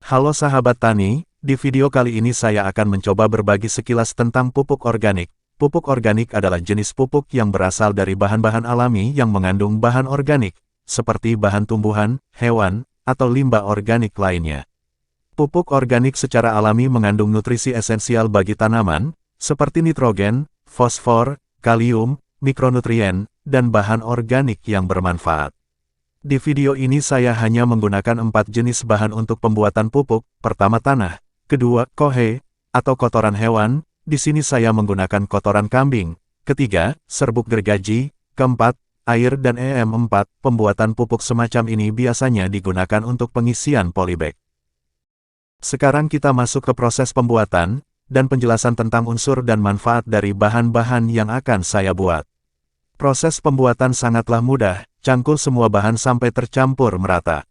Halo sahabat tani, di video kali ini saya akan mencoba berbagi sekilas tentang pupuk organik. Pupuk organik adalah jenis pupuk yang berasal dari bahan-bahan alami yang mengandung bahan organik, seperti bahan tumbuhan, hewan, atau limbah organik lainnya. Pupuk organik secara alami mengandung nutrisi esensial bagi tanaman, seperti nitrogen, fosfor, kalium, mikronutrien, dan bahan organik yang bermanfaat. Di video ini saya hanya menggunakan 4 jenis bahan untuk pembuatan pupuk. Pertama tanah, kedua kohe, atau kotoran hewan, di sini saya menggunakan kotoran kambing. Ketiga, serbuk gergaji, keempat, air dan EM4. Pembuatan pupuk semacam ini biasanya digunakan untuk pengisian polybag. Sekarang kita masuk ke proses pembuatan, dan penjelasan tentang unsur dan manfaat dari bahan-bahan yang akan saya buat. Proses pembuatan sangatlah mudah, cangkul semua bahan sampai tercampur merata.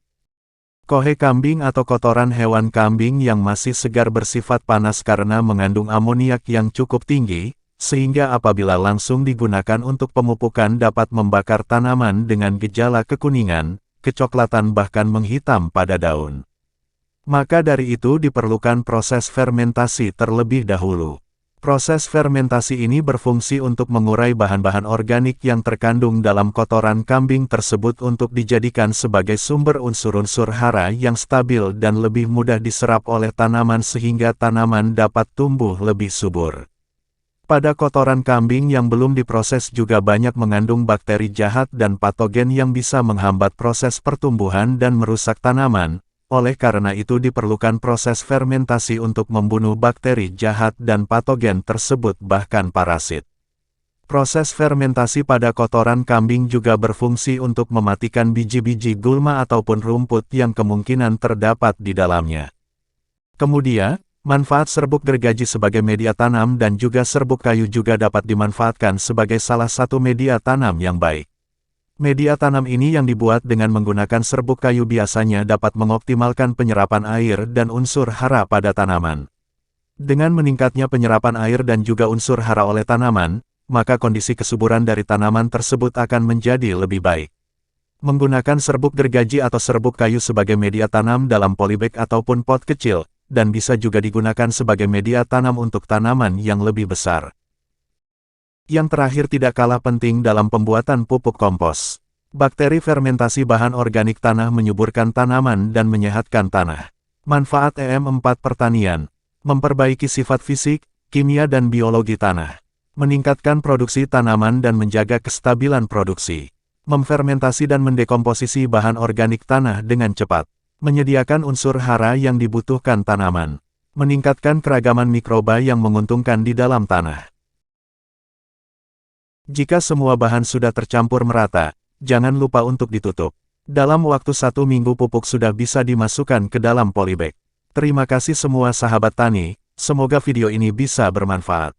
Kohe kambing atau kotoran hewan kambing yang masih segar bersifat panas karena mengandung amoniak yang cukup tinggi, sehingga apabila langsung digunakan untuk pemupukan dapat membakar tanaman dengan gejala kekuningan, kecoklatan bahkan menghitam pada daun. Maka dari itu diperlukan proses fermentasi terlebih dahulu. Proses fermentasi ini berfungsi untuk mengurai bahan-bahan organik yang terkandung dalam kotoran kambing tersebut untuk dijadikan sebagai sumber unsur-unsur hara yang stabil dan lebih mudah diserap oleh tanaman sehingga tanaman dapat tumbuh lebih subur. Pada kotoran kambing yang belum diproses juga banyak mengandung bakteri jahat dan patogen yang bisa menghambat proses pertumbuhan dan merusak tanaman. Oleh karena itu diperlukan proses fermentasi untuk membunuh bakteri jahat dan patogen tersebut bahkan parasit. Proses fermentasi pada kotoran kambing juga berfungsi untuk mematikan biji-biji gulma ataupun rumput yang kemungkinan terdapat di dalamnya. Kemudian, manfaat serbuk gergaji sebagai media tanam dan juga serbuk kayu juga dapat dimanfaatkan sebagai salah satu media tanam yang baik. Media tanam ini yang dibuat dengan menggunakan serbuk kayu biasanya dapat mengoptimalkan penyerapan air dan unsur hara pada tanaman. Dengan meningkatnya penyerapan air dan juga unsur hara oleh tanaman, maka kondisi kesuburan dari tanaman tersebut akan menjadi lebih baik. Menggunakan serbuk gergaji atau serbuk kayu sebagai media tanam dalam polybag ataupun pot kecil, dan bisa juga digunakan sebagai media tanam untuk tanaman yang lebih besar. Yang terakhir tidak kalah penting dalam pembuatan pupuk kompos. Bakteri fermentasi bahan organik tanah menyuburkan tanaman dan menyehatkan tanah. Manfaat EM4 pertanian. Memperbaiki sifat fisik, kimia dan biologi tanah. Meningkatkan produksi tanaman dan menjaga kestabilan produksi. Memfermentasi dan mendekomposisi bahan organik tanah dengan cepat. Menyediakan unsur hara yang dibutuhkan tanaman. Meningkatkan keragaman mikroba yang menguntungkan di dalam tanah. Jika semua bahan sudah tercampur merata, jangan lupa untuk ditutup. Dalam waktu 1 minggu pupuk sudah bisa dimasukkan ke dalam polybag. Terima kasih semua sahabat tani, semoga video ini bisa bermanfaat.